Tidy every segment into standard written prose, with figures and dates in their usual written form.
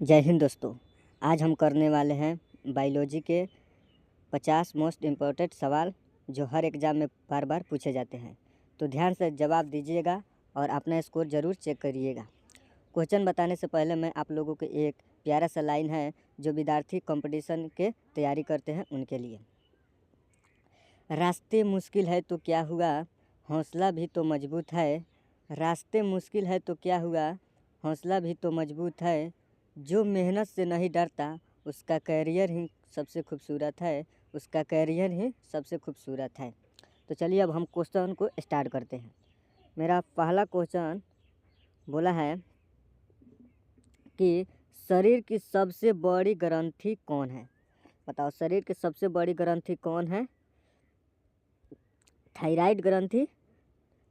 जय हिंद दोस्तों। आज हम करने वाले हैं बायोलॉजी के 50 मोस्ट इम्पोर्टेंट सवाल जो हर एग्ज़ाम में बार बार पूछे जाते हैं। तो ध्यान से जवाब दीजिएगा और अपना स्कोर ज़रूर चेक करिएगा। क्वेश्चन बताने से पहले मैं आप लोगों के एक प्यारा सा लाइन है जो विद्यार्थी कंपटीशन के तैयारी करते हैं उनके लिए। रास्ते मुश्किल है तो क्या हुआ, हौसला भी तो मजबूत है। रास्ते मुश्किल है तो क्या हुआ, हौसला भी तो मजबूत है। जो मेहनत से नहीं डरता उसका करियर ही सबसे खूबसूरत है, उसका करियर ही सबसे खूबसूरत है। तो चलिए अब हम क्वेश्चन को स्टार्ट करते हैं। मेरा पहला क्वेश्चन बोला है कि शरीर की सबसे बड़ी ग्रंथि कौन है। बताओ शरीर की सबसे बड़ी ग्रंथि कौन है। थायराइड ग्रंथि,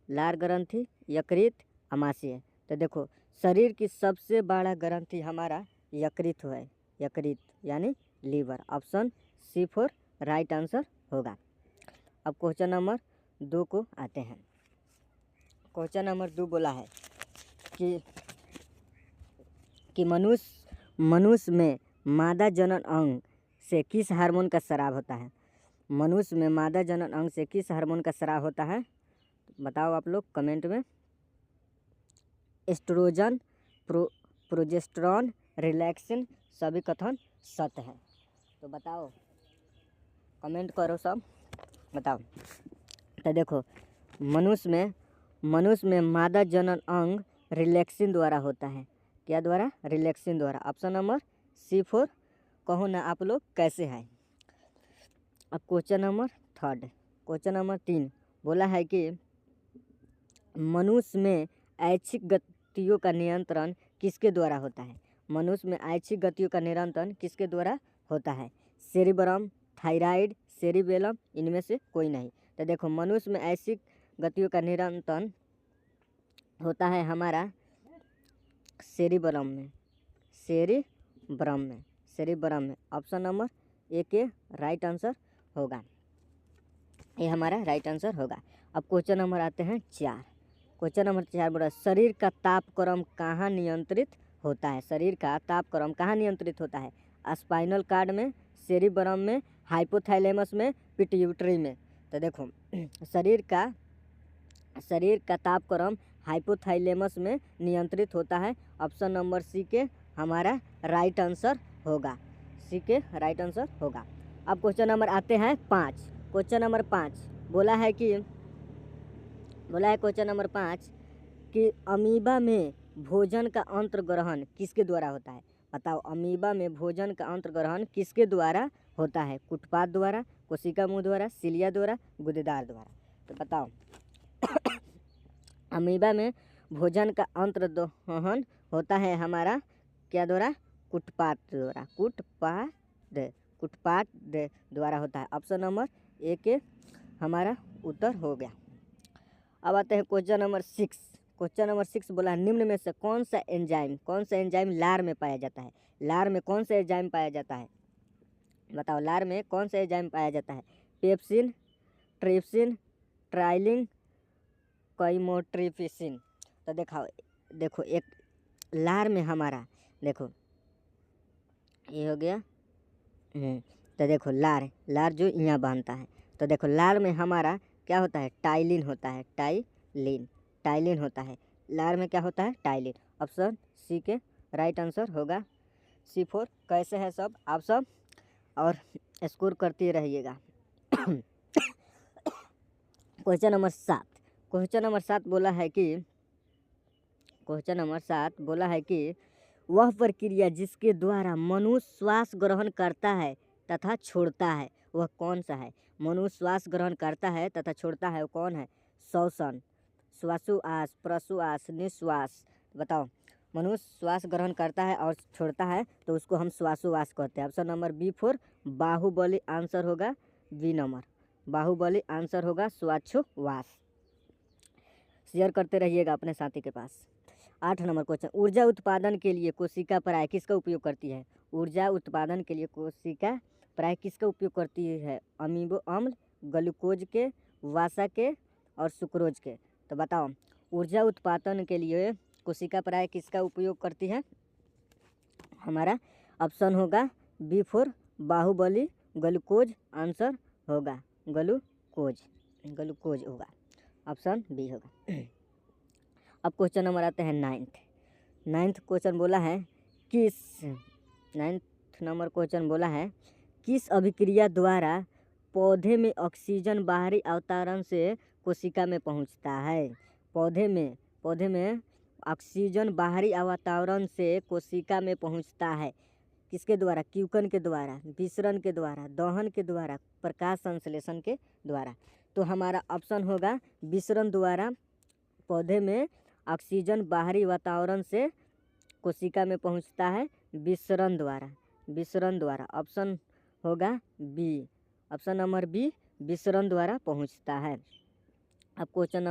लार ग्रंथि, यकृत, आमाशय। तो देखो शरीर की सबसे बड़ा ग्रंथि हमारा यकृत है, यकृत यानी liver. Option C for right answer होगा। अब क्वेश्चन नंबर 2 को आते हैं। क्वेश्चन नंबर 2 बोला है कि मनुष्य में मादा जनन अंग से किस हार्मोन का स्राव होता है। मनुष्य में मादा जनन अंग से किस हार्मोन का स्राव होता है बताओ आप लोग कमेंट में। एस्ट्रोजन, प्रोजेस्टेरॉन, रिलैक्सिन, सभी कथन सत्य है। तो बताओ कमेंट करो सब बताओ। तो देखो मनुष्य में मादा जनन अंग रिलैक्सिन द्वारा होता है। क्या द्वारा? रिलैक्सिन द्वारा। Option number C four. कहो ना आप लोग कैसे हैं। अब क्वेश्चन नंबर 3 क्वेश्चन नंबर 3 बोला है कि मनुष्य में ऐच्छिक गतियों का नियंत्रण किसके द्वारा होता है। मनुष्य में ऐच्छिक गतियों का नियंत्रण किसके द्वारा होता है। सेरिब्रम, थायराइड, सेरिबेलम, इनमें से कोई नहीं। तो देखो मनुष्य में ऐच्छिक गतियों का नियंत्रण होता है हमारा सेरिब्रम में, सेरिब्रम में। ऑप्शन नंबर ए के राइट आंसर होगा, ये हमारा राइट आंसर होगा। अब क्वेश्चन नंबर आते हैं 4। क्वेश्चन नंबर 4 बोला शरीर का तापक्रम कहाँ नियंत्रित होता है। शरीर का तापक्रम कहाँ नियंत्रित होता है। स्पाइनल कार्ड में, सेरिब्रम में, हाइपोथैलेमस में, पिट्यूटरी में। तो देखो शरीर का तापक्रम हाइपोथैलेमस में नियंत्रित होता है। ऑप्शन नंबर सी के हमारा राइट आंसर होगा, सी के राइट आंसर होगा। अब क्वेश्चन नंबर आते हैं 5। क्वेश्चन नंबर 5 बोला है क्वेश्चन नंबर 5 कि अमीबा में भोजन का अंतर्ग्रहण किसके द्वारा होता है। बताओ अमीबा में भोजन का अंतर्ग्रहण किसके द्वारा होता है। कुटपाद द्वारा, कोशिका मुंह द्वारा, सिलिया द्वारा, गुदेदार द्वारा। तो बताओ अमीबा में भोजन का अंतर्ग्रहण होता है हमारा क्या द्वारा। कुटपाद द्वारा, कुटपाद द्वारा होता है। ऑप्शन नंबर ए के हमारा उत्तर हो गया। अब आते हैं क्वेश्चन नंबर 6। क्वेश्चन नंबर 6 बोला निम्न में से कौन सा एंजाइम लार में पाया जाता है। लार में कौन सा एंजाइम पाया जाता है। बताओ लार में कौन सा एंजाइम पाया जाता है। पेप्सिन, ट्रिप्सिन, ट्राइलिन, काइमोट्रिप्सिन। तो देखो एक लार में हमारा देखो ये हो गया। तो देखो लार जो यहाँ बांधता है। तो देखो लार में हमारा क्या होता है, टाइलिन होता है, टाइलिन होता है। लार में क्या होता है, टाइलिन। ऑप्शन सी के राइट आंसर होगा, सी फोर। कैसे है सब आप सब और स्कोर करते रहिएगा। Question number 7। क्वेश्चन नंबर 7 बोला है कि वह प्रक्रिया जिसके द्वारा मनुष्य श्वास ग्रहण करता है तथा छोड़ता है वह कौन सा है। मनुष्य श्वास ग्रहण करता है तथा छोड़ता है वो कौन है। श्वसन, श्वासोश्वास, प्रश्वास, निश्वास। बताओ मनुष्य श्वास ग्रहण करता है और छोड़ता है तो उसको हम श्वासोश्वास कहते हैं। Option number B four Baahubali answer होगा, बी नंबर बाहुबली आंसर होगा श्वासोश्वास। शेयर करते रहिएगा अपने साथी के पास। 8 नंबर क्वेश्चन ऊर्जा उत्पादन के लिए कोशिका प्राय किसका उपयोग करती है। ऊर्जा उत्पादन के लिए कोशिका प्राय किसका उपयोग करती है। अमीनो अम्ल, ग्लूकोज के, वसा के और सुक्रोज के। तो बताओ ऊर्जा उत्पादन के लिए कोशिका प्राय किसका उपयोग करती है। हमारा ऑप्शन होगा B for Baahubali, glucose answer होगा ग्लूकोज, ग्लूकोज होगा, ऑप्शन बी होगा। अब क्वेश्चन नंबर आते हैं नाइन्थ क्वेश्चन बोला है किस, नाइन्थ नंबर क्वेश्चन बोला है किस अभिक्रिया द्वारा पौधे में ऑक्सीजन बाहरी अवतरण से कोशिका में पहुंचता है। पौधे में ऑक्सीजन बाहरी अवतरण से कोशिका में पहुंचता है किसके द्वारा? क्यूकन के द्वारा, विसरण के द्वारा, दहन के द्वारा, प्रकाश संश्लेषण के द्वारा। तो हमारा ऑप्शन होगा विसरण द्वारा पौधे में ऑक्सीजन बाहरी वातावरण से कोशिका में पहुंचता है, विसरण द्वारा ऑप्शन होगा बी, ऑप्शन नंबर बी विसरण द्वारा पहुंचता है। अब क्वेश्चन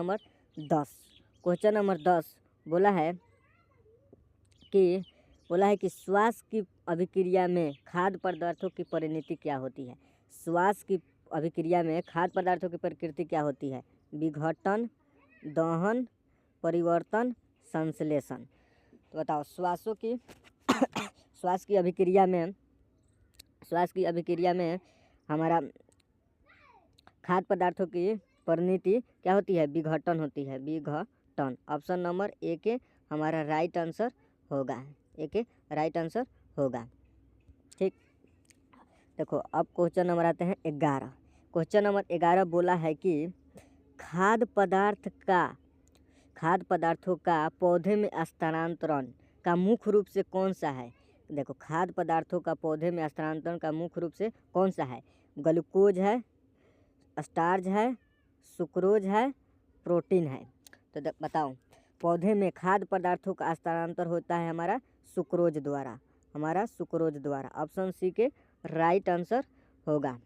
नंबर 10 बोला है कि श्वास की अभिक्रिया में खाद्य पदार्थों की परिणति क्या होती है? श्वास की अभिक्रिया में खाद्य पदार्थों की प्रकृति क्या होती है? विघटन, दहन, परिवर्तन, संश्लेषण। तो बताओ श्वास की अभिक्रिया में हमारा खाद्य पदार्थों की परिणति क्या होती है? विघटन होती है, विघटन। ऑप्शन नंबर ए के हमारा राइट आंसर होगा, ए के राइट आंसर होगा। ठीक, देखो अब क्वेश्चन नंबर आते हैं 11। क्वेश्चन नंबर 11 बोला है कि खाद्य पदार्थों का पौधे में स्थानांतरण का मुख्य रूप से कौन सा है? देखो खाद्य पदार्थों का पौधे में स्थानांतरण का मुख्य रूप से कौन सा है? ग्लूकोज है, स्टार्च है, सुक्रोज है, प्रोटीन है। तो बताओ पौधे में खाद्य पदार्थों का स्थानांतरण होता है हमारा सुक्रोज द्वारा, ऑप्शन सी के राइट आंसर होगा।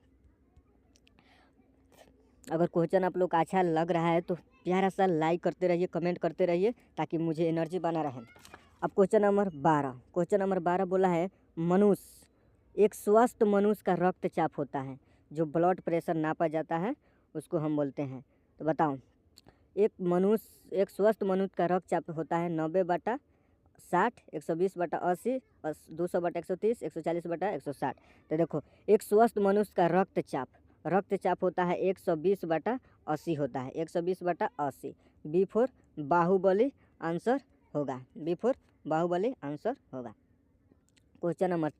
अगर क्वेश्चन आप लोग का अच्छा लग रहा है तो प्यारा सा लाइक करते रहिए, कमेंट करते रहिए ताकि मुझे एनर्जी बना रहे। अब क्वेश्चन नंबर 12 बोला है एक स्वस्थ मनुष्य का रक्तचाप होता है, जो ब्लड प्रेशर नापा जाता है उसको हम बोलते हैं। तो बताओ एक स्वस्थ मनुष्य का रक्तचाप होता है 90/60, 120/80, 200/130, 140/160। तो देखो एक स्वस्थ मनुष्य का रक्तचाप होता है 120/80 होता है, 120/80। बी फॉर बाहुबली आंसर होगा, क्वेश्चन नंबर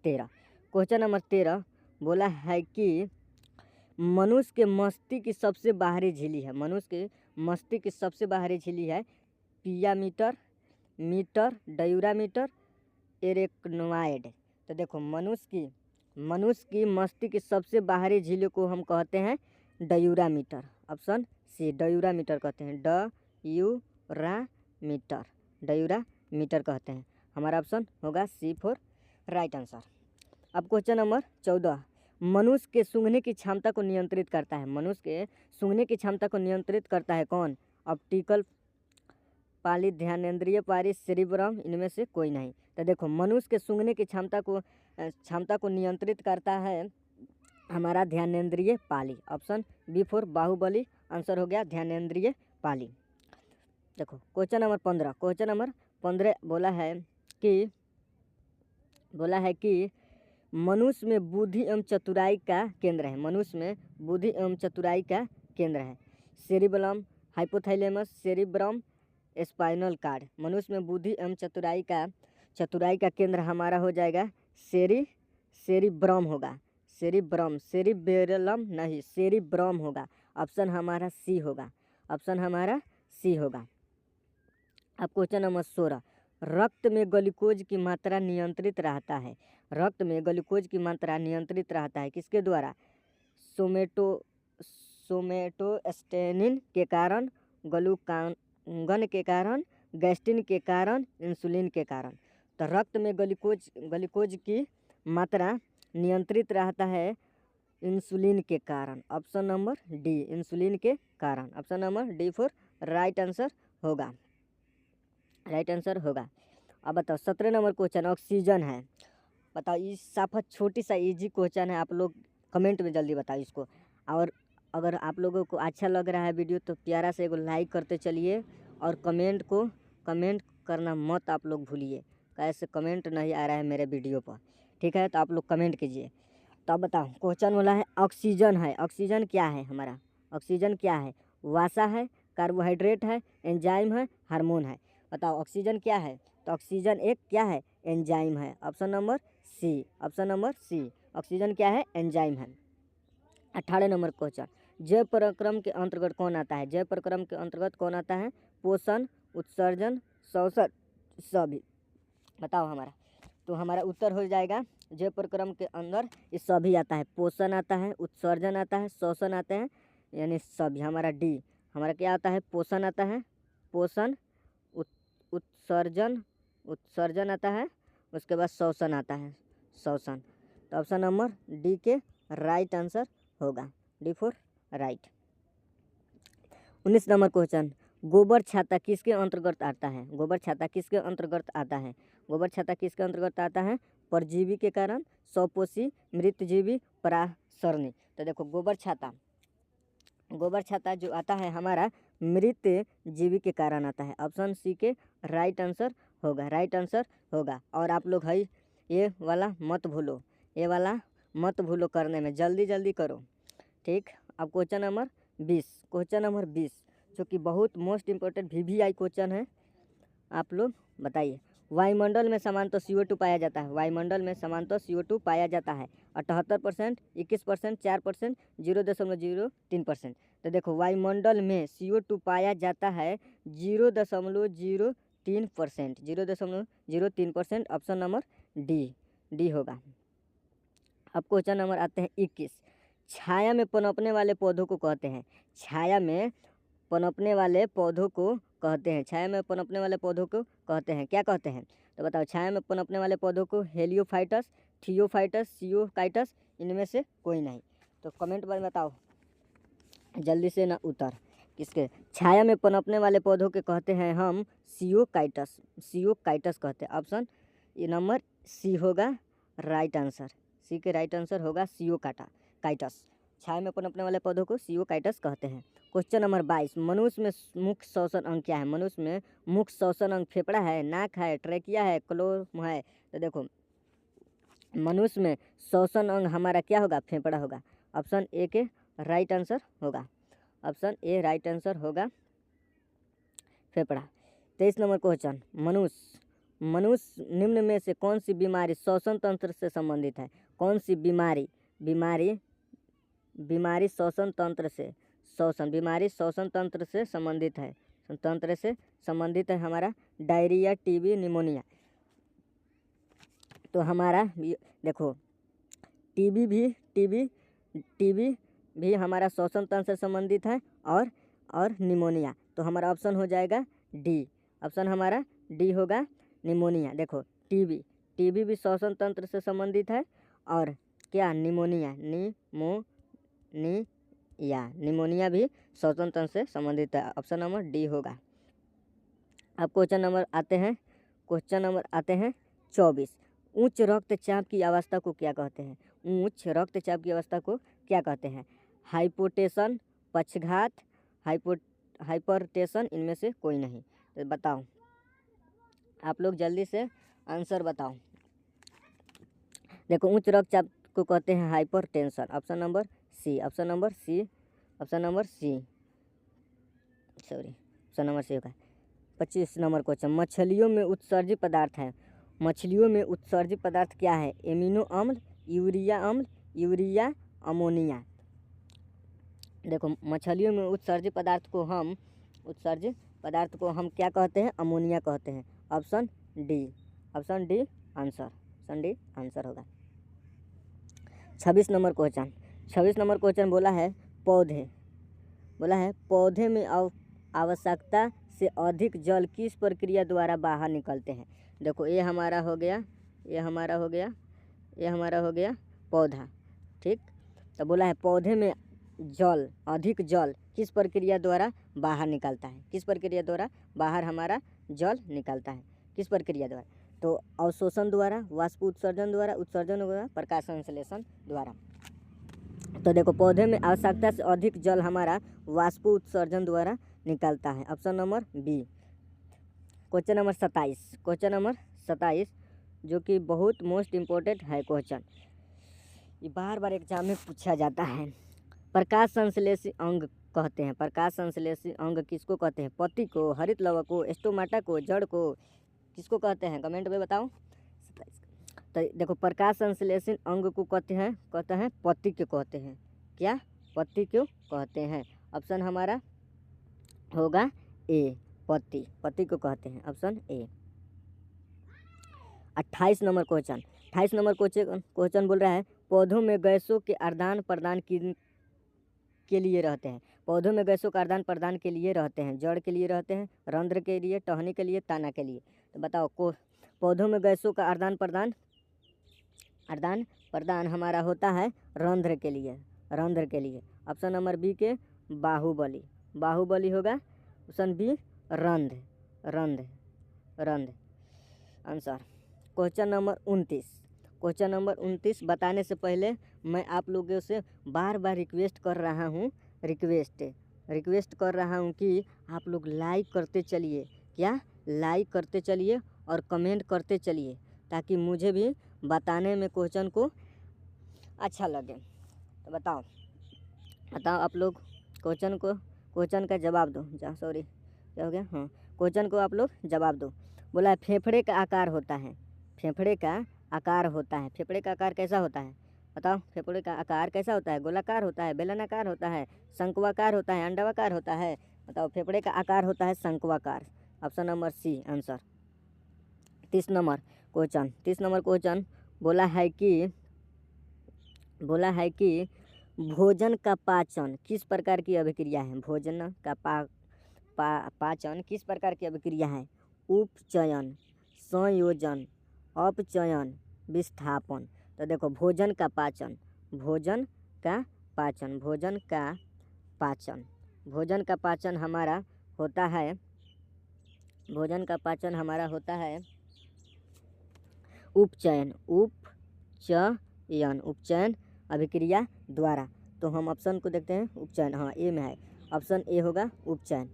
13 बोला है कि मनुष्य के मस्तिष्क की सबसे बाहरी झिल्ली है पियामीटर, मीटर, डायूरामीटर, एरेक्नोइड। तो देखो मनुष्य की मस्तिष्क की सबसे बाहरी झिल्ली को हम कहते हैं डायूरामीटर, ऑप्शन सी डायूरामीटर कहते हैं, डायूरामीटर कहते हैं। हमारा ऑप्शन होगा सी फॉर राइट आंसर। अब क्वेश्चन नंबर 14 मनुष्य के सूंघने की क्षमता को नियंत्रित करता है कौन? ऑप्टिकल पाली, ध्यानेंद्रिय पाली, सेरिब्रम, इनमें से कोई नहीं। तो देखो मनुष्य के सूंघने की क्षमता को नियंत्रित करता है हमारा ध्यानेंद्रिय पाली, option B for Baahubali answer हो गया, ध्यानेंद्रिय पाली। देखो क्वेश्चन नंबर 15 बोला है कि मनुष्य में बुद्धि एवं चतुराई का केंद्र है, cerebellum, hypothalamus, cerebrum, spinal cord. मनुष्य में बुद्धि एवं चतुराई का केंद्र हमारा हो जाएगा सेरिब्रम होगा, सेरिबेरलम नहीं, सेरिब्रम होगा, ऑप्शन हमारा सी होगा। अब क्वेश्चन नंबर 16 रक्त में ग्लूकोज की मात्रा नियंत्रित रहता है किसके द्वारा? सोमेटोस्टेनिन के कारण, ग्लूकागन के कारण, गैस्ट्रिन के कारण, इंसुलिन के कारण। तो रक्त में ग्लूकोज की मात्रा नियंत्रित रहता है इंसुलिन के कारण, ऑप्शन नंबर डी इंसुलिन के कारण, option number D for right answer होगा। अब बताओ 17 नंबर क्वेश्चन ऑक्सीजन है। बताओ इस साफा छोटी सा इजी क्वेश्चन है, आप लोग कमेंट में जल्दी बताओ इसको। और अगर आप लोगों को अच्छा लग रहा है वीडियो तो प्यारा से एगो लाइक करते चलिए और कमेंट करना मत आप लोग भूलिए। कैसे कमेंट नहीं आ रहा है मेरे वीडियो पर, ठीक है, तो आप लोग कमेंट कीजिए। तो अब बताओ, क्वेश्चन बोला है ऑक्सीजन है, ऑक्सीजन क्या है हमारा, ऑक्सीजन क्या है, वसा है, कार्बोहाइड्रेट है, एंजाइम है, हार्मोन है। बताओ ऑक्सीजन क्या है, तो ऑक्सीजन एक क्या है, एंजाइम है। Option number C, option number C, oxygen क्या है, एंजाइम है। 18 नंबर क्वेश्चन, जैव प्रक्रम के अंतर्गत कौन आता है, जैव प्रक्रम के अंतर्गत कौन आता है, पोषण, उत्सर्जन, शोषण, सभी। बताओ हमारा, तो हमारा उत्तर हो जाएगा जैव प्रक्रम के अंदर ये सभी आता है, पोषण आता है, उत्सर्जन आता है, शोषण आते हैं, यानी सभी। हमारा डी, हमारा क्या आता है, पोषण आता है, पोषण, उत्सर्जन, उत्सर्जन आता है, उसके बाद शोषण आता है, शोषण। तो ऑप्शन नंबर डी के राइट आंसर होगा, D for right. 19 number question, गोबर छाता किसके अंतर्गत आता है, गोबर छाता किसके अंतर्गत आता है, गोबर छाता किसके अंतर्गत आता है, परजीवी के कारण, स्वपोषी, मृतजीवी, परासरणी। तो देखो गोबर छाता, गोबर छाता जो आता है हमारा मृत जीवी के कारण आता है। ऑप्शन सी के राइट आंसर होगा, राइट आंसर होगा। और आप लोग है ये वाला मत भूलो, ये वाला मत भूलो करने में, जल्दी जल्दी करो, ठीक। अब क्वेश्चन नंबर 20, क्वेश्चन नंबर 20 जो कि बहुत मोस्ट इम्पोर्टेंट VVI क्वेश्चन है, आप लोग बताइए। वायुमंडल में सामान्यतः CO2 पाया जाता है, वायुमंडल में सामान्यतः CO2 पाया जाता है 78%, 21%, 4%, 0.03%। तो देखो वायुमंडल में CO2 पाया जाता है 0.03%, 0.03%। ऑप्शन नंबर डी होगा। अब क्वेश्चन नंबर आते हैं 21, छाया में पनपने वाले पौधों को कहते हैं, छाया में पनपने वाले पौधों को कहते हैं, छाया में पनपने वाले पौधों को कहते हैं, क्या कहते हैं। तो बताओ, छाया में पनपने वाले पौधों को हेलियोफाइटस, थियोफाइटस, सियोकाइटस, इनमें से कोई नहीं। तो कमेंट में बताओ जल्दी से ना उत्तर, किसके छाया में पनपने वाले पौधों के कहते हैं हम सियोकाइटस, सियोकाइटस कहते हैं। ऑप्शन ये नंबर सी होगा राइट आंसर, सी के राइट आंसर होगा सियोकाइटस। छाया में पनपने वाले पौधों को सियोकाइटस कहते हैं। क्वेश्चन नंबर 22, मनुष्य में मुख्य श्वसन अंग क्या है, मनुष्य में मुख्य श्वसन अंग फेफड़ा है, नाक है, ट्रेकिया है, क्लोम है। तो देखो मनुष्य में श्वसन अंग हमारा क्या होगा, फेफड़ा होगा। ऑप्शन ए के राइट आंसर होगा, ऑप्शन ए राइट आंसर होगा फेफड़ा। 23 नंबर क्वेश्चन, मनुष्य निम्न में से कौन सी बीमारी श्वसन तंत्र से संबंधित है, कौन सी बीमारी श्वसन तंत्र से, बीमारी श्वसन तंत्र से संबंधित है, तंत्र से संबंधित है हमारा डायरिया, टीबी, निमोनिया। तो हमारा देखो टीबी भी हमारा श्वसन तंत्र से संबंधित है, और निमोनिया। तो हमारा ऑप्शन हो जाएगा डी, ऑप्शन हमारा डी होगा निमोनिया। देखो टीबी भी श्वसन तंत्र से संबंधित है, और क्या निमोनिया निमोनिया भी श्वसन तंत्र से संबंधित है। ऑप्शन नंबर डी होगा। अब क्वेश्चन नंबर आते हैं 24, उच्च रक्तचाप की अवस्था को क्या कहते हैं, उच्च रक्तचाप की अवस्था को क्या कहते हैं, हाइपोटेंशन, पक्षघात, हाइपरटेंशन, इनमें से कोई नहीं। तो बताओ आप लोग जल्दी से आंसर बताओ। देखो उच्च रक्तचाप को कहते हैं hypertension. Option number C, option number C, option number C, sorry option number C होगा। 25 नंबर क्वेश्चन, मछलियों में उत्सर्जित पदार्थ है, मछलियों में उत्सर्जित पदार्थ क्या है, एमिनो अम्ल, यूरिया, अमोनिया। देखो मछलियों में उत्सर्जित पदार्थ को हम क्या कहते हैं, अमोनिया कहते हैं। ऑप्शन डी आंसर होगा। 26 नंबर क्वेश्चन बोला है पौधे में आवश्यकता से अधिक जल किस प्रक्रिया द्वारा बाहर निकलते हैं। देखो ये हमारा हो गया पौधा, ठीक। तो बोला है पौधे में अधिक जल किस प्रक्रिया द्वारा बाहर निकलता है, किस प्रक्रिया द्वारा बाहर हमारा जल निकलता है, किस प्रक्रिया द्वारा। तो अवशोषण द्वारा, वाष्प उत्सर्जन द्वारा, प्रकाश संश्लेषण द्वारा। तो देखो पौधे में आवश्यकता से अधिक जल हमारा वाष्प उत्सर्जन द्वारा निकलता है। Option number B. Question number 27, 27 जो कि बहुत मोस्ट इम्पोर्टेंट है क्वेश्चन, ये बार बार एग्जाम में पूछा जाता है। प्रकाश संश्लेषी अंग कहते हैं, प्रकाश संश्लेषी अंग किसको कहते हैं? पत्ती को, हरित लवक को, स्टोमाटा को, जड़ को, किसको कहते हैं? कमेंट में बताओ। तो देखो प्रकाश संश्लेषी अंग को कहते हैं पत्ती को कहते हैं। क्या? पत्ती क्यों कहते हैं? ऑप्शन हमारा होगा ए, पत्ती को कहते हैं, option A. 28 number question, 28 number question बोल रहा है पौधों में गैसों के आदान प्रदान के लिए रहते हैं। पौधों में गैसों का आदान प्रदान के लिए रहते हैं, जड़ के लिए रहते हैं, रंध्र के लिए, टहनी के लिए, तना के लिए। तो बताओ पौधों में गैसों का आदान प्रदान हमारा होता है रंध्र के लिए, ऑप्शन नंबर बी के बाहुबली होगा, ऑप्शन बी रंध्र आंसर। क्वेश्चन नंबर 29 बताने से पहले मैं आप लोगों से बार बार रिक्वेस्ट कर रहा हूँ कि आप लोग लाइक करते चलिए। क्या? लाइक करते चलिए और कमेंट करते चलिए ताकि मुझे भी बताने में क्वेश्चन को अच्छा लगे। तो बताओ आप लोग क्वेश्चन का जवाब दो। सॉरी क्या हो गया? हाँ, क्वेश्चन को आप लोग जवाब दो। बोला है फेफड़े का आकार होता है, फेफड़े का आकार कैसा होता है? बताओ फेफड़े का आकार कैसा होता है? गोलाकार होता है, बेलनाकार होता है, शंक्वाकार होता है, अंडाकार होता है? बताओ फेफड़े का आकार होता है शंक्वाकार, option number C answer. 30 number question बोला है कि भोजन का पाचन किस प्रकार की अभिक्रिया है? भोजन का पाचन किस प्रकार की अभिक्रिया है? उपचयन, संयोजन, अपचयन, विस्थापन। तो देखो भोजन का पाचन हमारा होता है उपचयन अभिक्रिया द्वारा। तो हम ऑप्शन को देखते हैं, उपचयन, हाँ ए में है, ऑप्शन ए होगा उपचयन,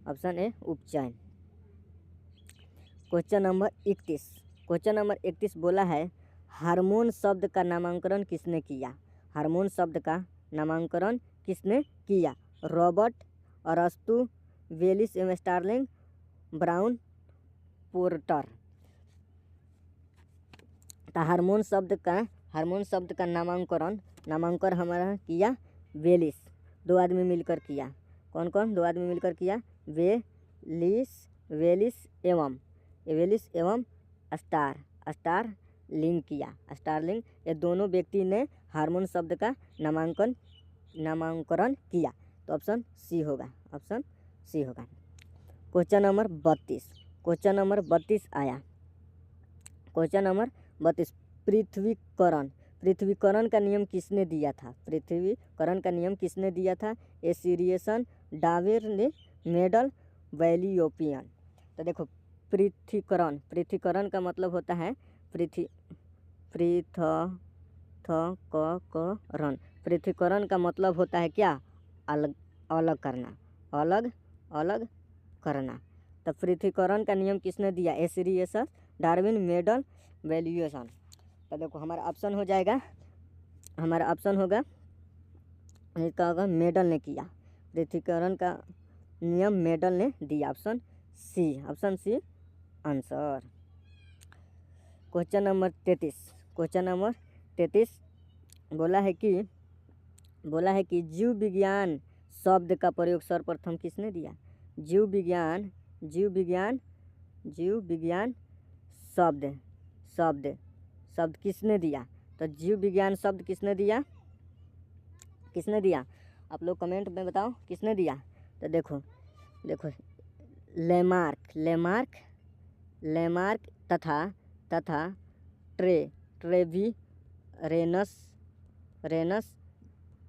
ऑप्शन ए उपचयन। क्वेश्चन नंबर 31 बोला है हार्मोन शब्द का नामकरण किसने किया? हार्मोन शब्द का नामकरण किसने किया? रॉबर्ट अरस्तु, वेलिस स्टार्लिंग, ब्राउन पोर्टर। तो हार्मोन शब्द का नामांकन हमारा किया वेलिस, दो आदमी मिलकर किया। कौन? दो आदमी मिलकर किया, वेलिस एवं स्टारलिंग किया। स्टारलिंग, ये दोनों व्यक्ति ने हार्मोन शब्द का नामांकन किया। तो ऑप्शन सी होगा, क्वेश्चन नंबर 32 आया। क्वेश्चन नंबर 32 पृथ्वीकरण का नियम किसने दिया था? एसिरिएशन, डार्विन, मेंडल, गैलियोपियन। तो देखो पृथ्वीकरण का मतलब होता है पृथ्वीकरण का मतलब होता है क्या? अलग करना। तो पृथ्वीकरण का नियम किसने दिया? एसिरिएशन, डार्विन, मेंडल, गैलियोपियन। तो देखो हमारा ऑप्शन होगा इसका होगा मेंडल ने किया, पृथ्वीकरण का नियम मेंडल ने दिया, option C answer. Question number 33 बोला है कि जीव विज्ञान शब्द का प्रयोग सर्वप्रथम किसने दिया? जीव विज्ञान शब्द किसने दिया? तो जीव विज्ञान शब्द किसने दिया? आप लोग कमेंट में बताओ किसने दिया। तो देखो लेमार्क तथा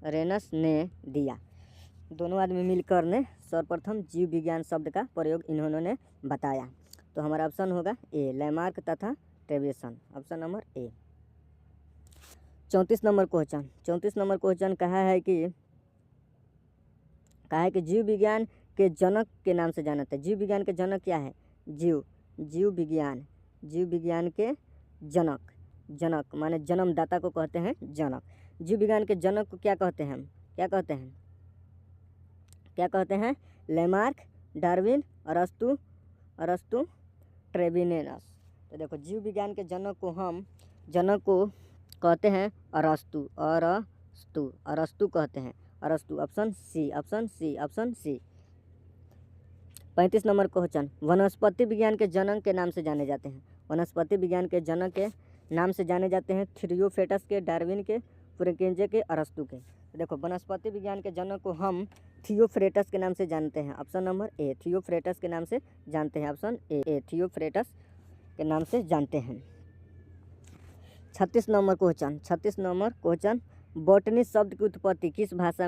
रेनस ने दिया। दोनों आदमी मिलकर ने सर्वप्रथम जीव विज्ञान शब्द का प्रयोग इन्होंने बताया। तो हमारा ऑप्शन होगा ए, लेमार्क तथा ट्रेविसन, option number A. 34 number question कहा है कि जीव विज्ञान के जनक के नाम से जाना था। जीव विज्ञान के जनक क्या है? जीव विज्ञान जीव विज्ञान के जनक, जनक माने जन्मदाता को कहते हैं जनक। जीव विज्ञान के जनक को क्या कहते हैं हम, क्या कहते हैं, क्या कहते हैं? लेमार्क, डार्विन, अरस्तु, अरस्तु ट्रेविनेनस। तो देखो जीव विज्ञान के जनक को कहते हैं अरस्तु, अरस्तु, अरस्तु कहते हैं, अरस्तु। Option C, option C, option C. 35 number question, वनस्पति विज्ञान के जनक के नाम से जाने जाते हैं। वनस्पति विज्ञान के जनक के नाम से जाने जाते हैं थियोफ्रेटस के, डार्विन के, पुरकेंजे के, अरस्तु के। तो देखो वनस्पति विज्ञान के जनक को हम थियोफ्रेटस के नाम से जानते हैं। ऑप्शन नंबर ए, थियोफ्रेटस के नाम से जानते हैं। ऑप्शन ए, थियोफ्रेटस के नाम से जानते हैं। 36 number question, 36 number question, botany शब्द की उत्पत्ति किस भाषा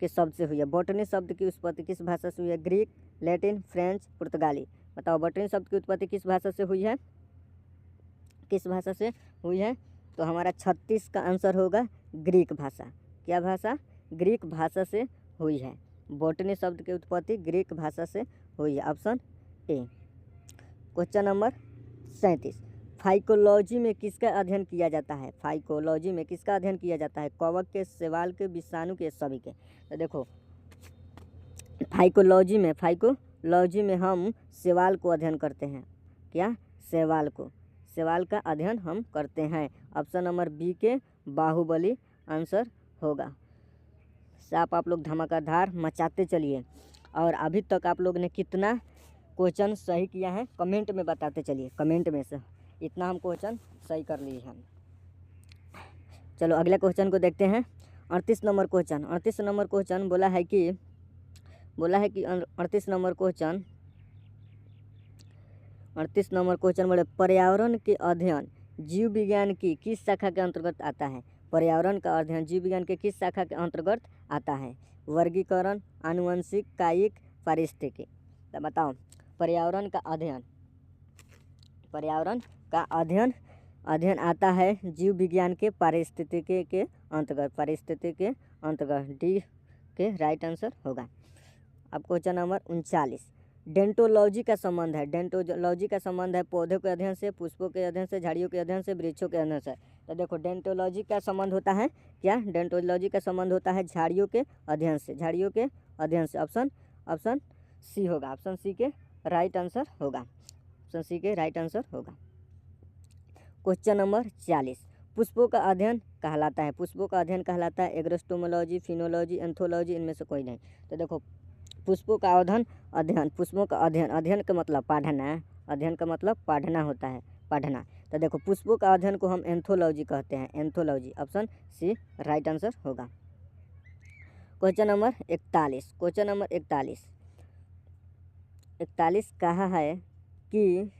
के शब्द से हुई है? बॉटनी शब्द की उत्पत्ति किस भाषा से हुई है? ग्रीक, लैटिन, फ्रेंच, पुर्तगाली। बताओ बॉटनी शब्द की उत्पत्ति किस भाषा से हुई है? किस भाषा से हुई है? तो हमारा 36 का आंसर होगा ग्रीक भाषा। क्या भाषा? ग्रीक भाषा से हुई है। बॉटनी शब्द की उत्पत्ति ग्रीक भाषा से हुई है। Option A. Question number 37, phycology में किसका अध्ययन किया जाता है? फाइकोलॉजी में किसका अध्ययन किया जाता है? कवक के, शैवाल के, विषाणु के, सभी के। तो देखो फाइकोलॉजी में हम शैवाल को अध्ययन करते हैं। क्या? शैवाल को, शैवाल का अध्ययन हम करते हैं। ऑप्शन नंबर बी के बाहुबली आंसर होगा। साफ आप लोग धमाकेदार मचाते चलिए। और अभी तक आप लोग ने कितना क्वेश्चन सही किया है कमेंट में बताते चलिए। कमेंट में से इतना हम क्वेश्चन सही कर लिए हैं। चलो अगले क्वेश्चन को देखते हैं। 38 नंबर क्वेश्चन, 38 नंबर क्वेश्चन बोला है कि 38 नंबर क्वेश्चन, 38 नंबर क्वेश्चन बोले पर्यावरण के अध्ययन जीव विज्ञान की किस शाखा के अंतर्गत आता है? पर्यावरण का अध्ययन जीव विज्ञान के किस शाखा के अंतर्गत आता है? वर्गीकरण, आनुवंशिक, कायिक, पारिस्थितिकी। तो बताओ पर्यावरण का अध्ययन, पर्यावरण का अध्ययन आता है जीव विज्ञान के पारिस्थितिकी के अंतर्गत, पारिस्थितिकी के अंतर्गत। डी के राइट आंसर होगा। अब क्वेश्चन नंबर 39, डेंटोलॉजी का संबंध है, डेंटोलॉजी का संबंध है पौधों के अध्ययन से, पुष्पों के अध्ययन से, झाड़ियों के अध्ययन से, वृक्षों के अध्ययन से। तो देखो डेंटोलॉजी का संबंध होता है क्या? डेंटोलॉजी का संबंध होता है झाड़ियों के अध्ययन से, झाड़ियों के अध्ययन से। ऑप्शन सी होगा, ऑप्शन सी के राइट आंसर होगा, ऑप्शन सी के राइट आंसर होगा। क्वेश्चन नंबर 40, पुष्पों का अध्ययन कहलाता है, पुष्पों का अध्ययन कहलाता है एग्रोस्टोमोलॉजी, फिनोलॉजी, एंथोलॉजी, इनमें से कोई नहीं। तो देखो पुष्पों का अध्ययन, पुष्पों का अध्ययन, अध्ययन का मतलब पढ़ना, अध्ययन का मतलब पढ़ना होता है, पढ़ना। तो देखो पुष्पों का अध्ययन को हम एंथोलॉजी कहते हैं, anthology. Option C right answer होगा। क्वेश्चन नंबर 41, क्वेश्चन नंबर 41 कहा है कि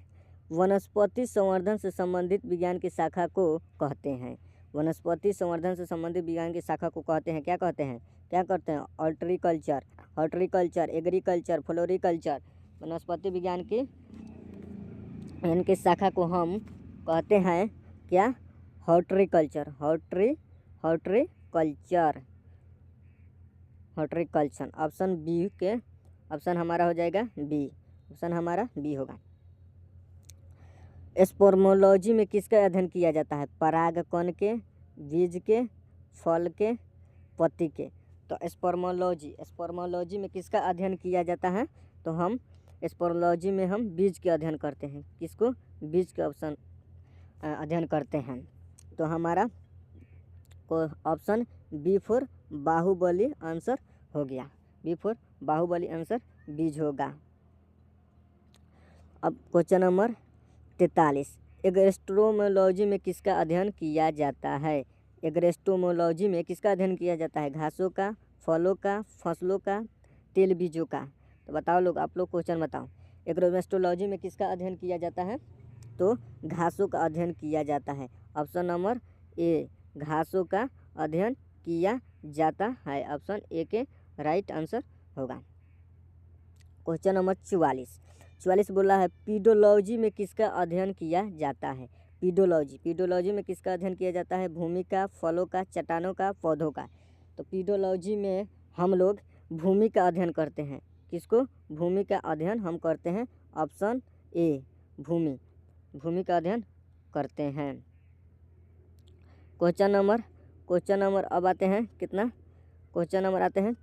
वनस्पति संवर्धन से संबंधित विज्ञान की शाखा को कहते हैं। वनस्पति संवर्धन से संबंधित विज्ञान की शाखा को कहते हैं, क्या कहते हैं? क्या करते हैं? Horticulture, horticulture, agriculture, floriculture. वनस्पति विज्ञान की इनकी शाखा को हम कहते हैं क्या? Horticulture, horticulture, horticulture. Option B के, ऑप्शन हमारा हो जाएगा बी, ऑप्शन हमारा बी होगा। स्पोर्मोलॉजी में किसका अध्ययन किया जाता है? परागकण के, बीज के, फल के, पत्ती के। तो स्पोर्मोलॉजी में किसका अध्ययन किया जाता है? तो हम स्पोर्मोलॉजी में हम बीज के अध्ययन करते हैं। किसको? बीज के ऑप्शन अध्ययन करते हैं। तो हमारा option B for Baahubali answer हो गया, बी फॉर बाहुबली आंसर बीज होगा। अब क्वेश्चन नंबर 43, एग्रोस्टोमोलॉजी में किसका अध्ययन किया जाता है? एग्रोस्टोमोलॉजी में किसका अध्ययन किया जाता है? घासों का, फलों का, फसलों का, तेल बीजों का। तो बताओ लोग, आप लोग क्वेश्चन बताओ। एग्रोस्टोमोलॉजी में किसका अध्ययन किया जाता है? तो घासों का अध्ययन किया जाता है। ऑप्शन नंबर ए, घासों का अध्ययन किया जाता है। ऑप्शन ए के राइट आंसर होगा। क्वेश्चन नंबर 44 बोला है पीडोलॉजी में किसका अध्ययन किया जाता है? पीडोलॉजी में किसका अध्ययन किया जाता है? भूमि का, फलों का, चट्टानों का, पौधों का। तो पीडोलॉजी में हम लोग भूमि का अध्ययन करते हैं। किसको? भूमि का अध्ययन हम करते हैं। ऑप्शन ए भूमि, भूमि का अध्ययन करते हैं। क्वेश्चन नंबर अब आते हैं कितना, क्वेश्चन नंबर आते हैं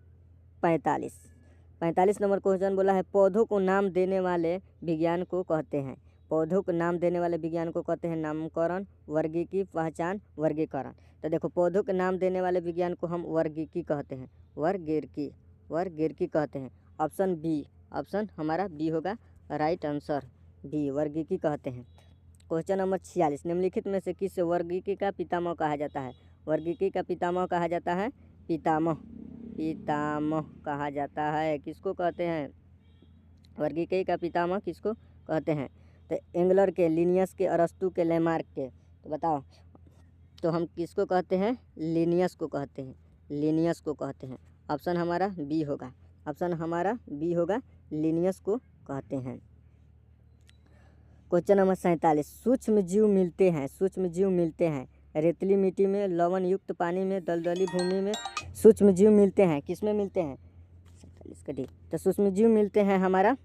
45 नंबर क्वेश्चन बोला है पौधों को नाम देने वाले विज्ञान को कहते हैं। पौधों को नाम देने वाले विज्ञान को कहते हैं नामकरण, वर्गीकी, पहचान, वर्गीकरण। तो देखो पौधों के नाम देने वाले विज्ञान को हम वर्गीकी कहते हैं, वर्गीकी कहते हैं। ऑप्शन बी, ऑप्शन हमारा बी होगा राइट आंसर, बी वर्गीकी कहते हैं। क्वेश्चन नंबर 46 निम्नलिखित में से किस वर्गीकी का पितामह कहा जाता है। वर्गीकी का पितामह कहा जाता है, पितामह कहा जाता है, किसको कहते हैं, वर्गीकी का पितामह किसको कहते हैं। तो एंगलर के, लिनियस के, अरस्तु के, लेमार्क के। तो बताओ, तो हम किसको कहते हैं, लिनियस को कहते हैं, लिनियस को कहते हैं। ऑप्शन हमारा बी होगा, ऑप्शन हमारा बी होगा, लिनियस को कहते हैं। क्वेश्चन नंबर 47 सूक्ष्म जीव मिलते हैं रेतीली मिट्टी में, लवण युक्त पानी में, दलदली भूमि में। सूक्ष्म जीव मिलते हैं, किस में मिलते हैं, 47 का डी। तो सूक्ष्म जीव मिलते हैं हमारा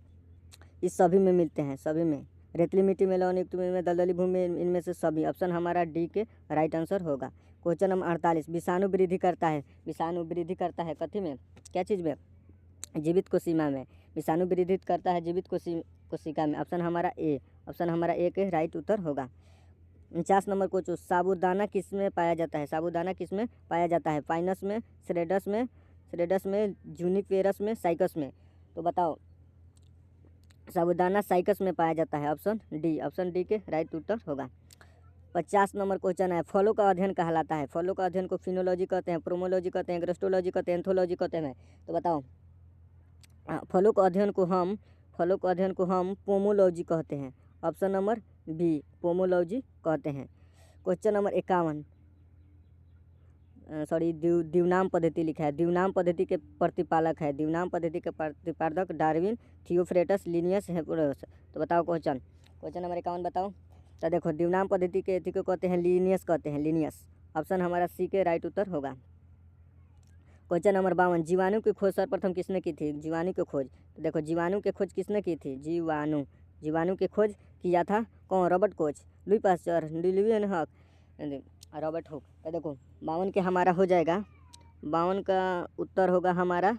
इस सभी में मिलते हैं, सभी में, रेतीली मिट्टी में, लवण युक्त में, दलदली भूमि में, इनमें से सभी। ऑप्शन हमारा डी के राइट आंसर होगा। क्वेश्चन नंबर 48 विषाणु वृद्धि करता है कथी में, क्या चीज़ में, जीवित कोशिका में। विषाणु वृद्धि करता है जीवित कोशिका में। ऑप्शन हमारा ए, ऑप्शन हमारा ए के राइट उत्तर होगा। 49 नंबर क्वेश्चन साबूदाना किस में पाया जाता है, साबूदाना किस में पाया जाता है, पाइनस में, श्रेडस में, जूनिपेरस में, साइकस में। तो बताओ, साबूदाना साइकस में पाया जाता है, ऑप्शन डी के राइट उत्तर होगा। 50 नंबर क्वेश्चन है फलों का अध्ययन कहलाता है। फलों का अध्ययन को फिनोलॉजी कहते हैं, प्रोमोलॉजी कहते हैं, ग्रेस्टोलॉजी कहते हैं, एंथोलॉजी कहते हैं। तो बताओ, फलों का अध्ययन को हम पोमोलॉजी कहते हैं। ऑप्शन नंबर बी, पोमोलॉजी कहते हैं। क्वेश्चन नंबर 51 द्विनाम पद्धति लिखा है, द्विनाम पद्धति के प्रतिपादक है, द्विनाम पद्धति के प्रतिपादक डार्विन, थियोफ्रेटस, लिनियस, हेरोडोटस। तो बताओ क्वेश्चन नंबर 51 बताओ। तो देखो द्विनाम पद्धति के को कहते हैं लिनियस, कहते हैं लिनियस। ऑप्शन हमारा सी के राइट उत्तर होगा। क्वेश्चन नंबर 52 जीवाणु की खोज सर्वप्रथम किसने की थी, जीवाणु की खोज। तो देखो जीवाणु की खोज किसने की थी, जीवाणु की खोज किया था कौन, रॉबर्ट कोच, लुई पास्चर, लिवियन हक, रॉबर्ट हुक। तो देखो 52 के हमारा हो जाएगा, 52 का उत्तर होगा हमारा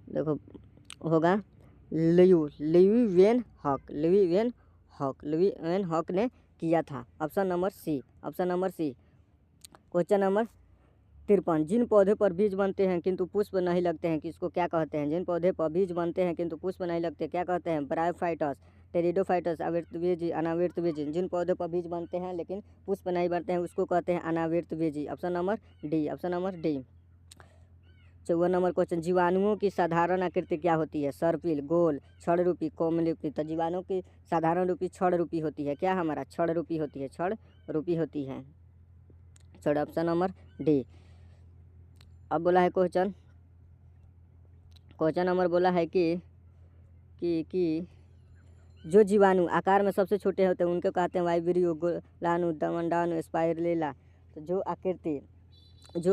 देखो होगा लिवियन हक ने किया था। Option number C, question number 53 जिन पौधे पर बीज बनते हैं किंतु पुष्प नहीं लगते हैं, किसको क्या कहते हैं, जिन पौधे पर बीज बनते हैं किंतु पुष्प नहीं लगते, क्या कहते हैं, ब्रायोफाइटस, टेरिडोफाइटस, आवृतबीजी, अनावृतबीजी। जिन पौधे पर बीज बनते हैं लेकिन पुष्प नहीं बनते हैं उसको कहते हैं अनावृतबीजी। Option number D, 54 number question जीवाणुओं की साधारण आकृति क्या होती है, सर्पिल, गोल, छड़ रूपी, कोमलरूपी। तो जीवाणुओं की साधारण रूपी छड़ रूपी होती है, क्या हमारा छड़ रूपी होती है, छड़। Option number D. अब बोला है क्वेश्चन नंबर बोला है कि जो जीवाणु आकार में सबसे छोटे होते हैं उनको कहते हैं वाइब्रियो, गोलाणु, दमंडाणु, स्पाइरेला। तो जो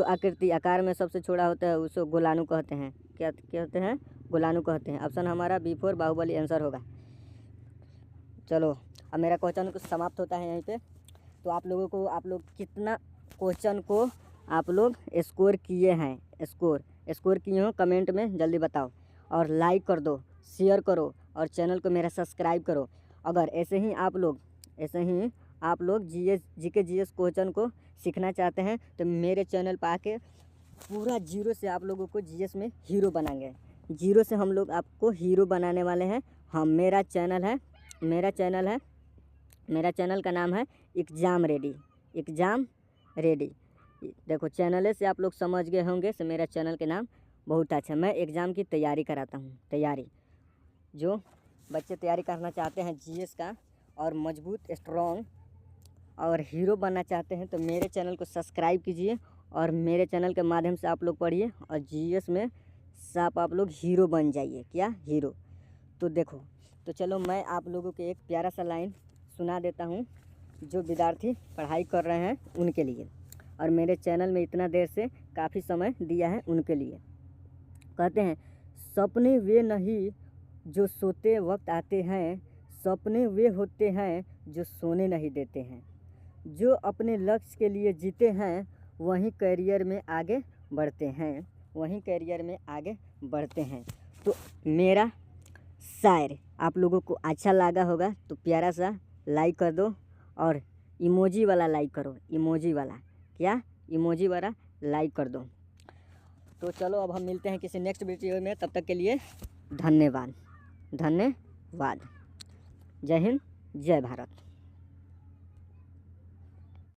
आकृति आकार में सबसे छोटा होता है उसको गोलाणु कहते हैं, क्या कहते हैं, गोलाणु कहते हैं। ऑप्शन हमारा B4 बाहुबली आंसर होगा। चलो अब मेरा क्वेश्चन कुछ समाप्त होता है यहीं पे। तो आप लोग कितना क्वेश्चन को आप लोग स्कोर किए हैं, स्कोर किए हो कमेंट में जल्दी बताओ, और लाइक कर दो, शेयर करो, और चैनल को मेरा सब्सक्राइब करो। अगर ऐसे ही आप लोग जीके क्वेश्चन को सीखना चाहते हैं तो मेरे चैनल पर आके पूरा जीरो से आप लोगों को जीएस में हीरो बनाएंगे, जीरो से हम लोग आपको हीरो बनाने वाले हैं। हम मेरा चैनल का नाम है एग्ज़ाम रेडी। देखो चैनल से आप लोग समझ गए होंगे से मेरा चैनल के नाम बहुत अच्छा। मैं एग्ज़ाम की तैयारी कराता हूँ, जो बच्चे तैयारी करना चाहते हैं जीएस का और मजबूत, स्ट्रॉन्ग और हीरो बनना चाहते हैं तो मेरे चैनल को सब्सक्राइब कीजिए और मेरे चैनल के माध्यम से आप लोग पढ़िए और जीएस में आप लोग हीरो बन जाइए। क्या हीरो? तो देखो, तो चलो मैं आप लोगों को एक प्यारा सा लाइन सुना देता हूँ जो विद्यार्थी पढ़ाई कर रहे हैं उनके लिए। और मेरे चैनल में इतना देर से काफ़ी समय दिया है उनके लिए। कहते हैं सपने वे नहीं जो सोते वक्त आते हैं, सपने वे होते हैं जो सोने नहीं देते हैं। जो अपने लक्ष्य के लिए जीते हैं वहीं करियर में आगे बढ़ते हैं, वहीं करियर में आगे बढ़ते हैं। तो मेरा शायर आप लोगों को अच्छा लगा होगा तो प्यारा सा लाइक कर दो और इमोजी वाला लाइक करो, इमोजी वाला क्या, इमोजी वाला लाइक कर दो। तो चलो अब हम मिलते हैं किसी नेक्स्ट वीडियो में, तब तक के लिए धन्यवाद, धन्यवाद। जय हिंद, जय भारत।